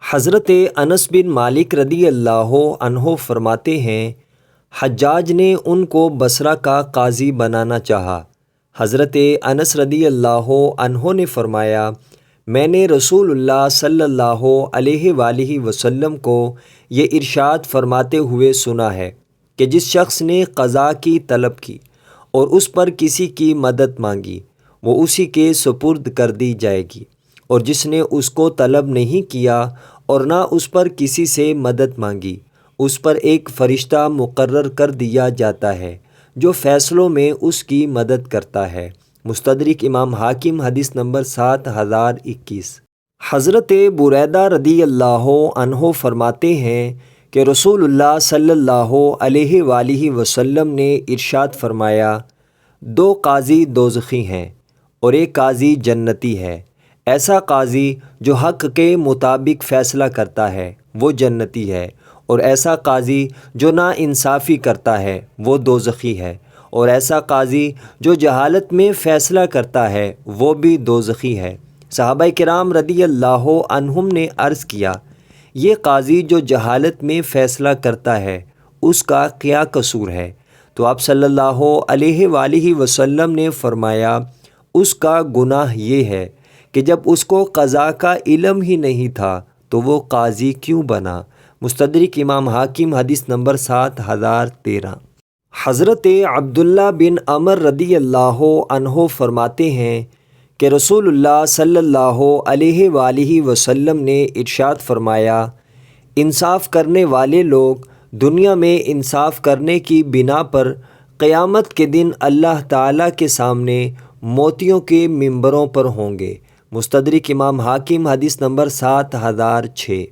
حضرت انس بن مالک رضی اللہ عنہ فرماتے ہیں، حجاج نے ان کو بصرہ کا قاضی بنانا چاہا۔ حضرت انس رضی اللہ عنہ نے فرمایا، میں نے رسول اللہ صلی اللہ علیہ وآلہ وسلم کو یہ ارشاد فرماتے ہوئے سنا ہے کہ جس شخص نے قضاء کی طلب کی اور اس پر کسی کی مدد مانگی وہ اسی کے سپرد کر دی جائے گی، اور جس نے اس کو طلب نہیں کیا اور نہ اس پر کسی سے مدد مانگی اس پر ایک فرشتہ مقرر کر دیا جاتا ہے جو فیصلوں میں اس کی مدد کرتا ہے۔ مستدرک امام حاکم، حدیث نمبر 7021۔ حضرت بریدہ رضی اللہ عنہ فرماتے ہیں کہ رسول اللہ صلی اللہ علیہ وآلہ وسلم نے ارشاد فرمایا، دو قاضی دوزخی ہیں اور ایک قاضی جنتی ہے۔ ایسا قاضی جو حق کے مطابق فیصلہ کرتا ہے وہ جنتی ہے، اور ایسا قاضی جو نا انصافی کرتا ہے وہ دوزخی ہے، اور ایسا قاضی جو جہالت میں فیصلہ کرتا ہے وہ بھی دوزخی ہے۔ صحابہ کرام رضی اللہ عنہم نے عرض کیا، یہ قاضی جو جہالت میں فیصلہ کرتا ہے اس کا کیا قصور ہے؟ تو آپ صلی اللہ علیہ وآلہ وسلم نے فرمایا، اس کا گناہ یہ ہے کہ جب اس کو قضاء کا علم ہی نہیں تھا تو وہ قاضی کیوں بنا؟ مستدرک امام حاکم، حدیث نمبر 7013۔ حضرت عبداللہ بن عمر رضی اللہ عنہ فرماتے ہیں کہ رسول اللہ صلی اللہ علیہ وآلہ وسلم نے ارشاد فرمایا، انصاف کرنے والے لوگ دنیا میں انصاف کرنے کی بنا پر قیامت کے دن اللہ تعالیٰ کے سامنے موتیوں کے منبروں پر ہوں گے۔ مستدرک امام حاکم، حدیث نمبر 7006۔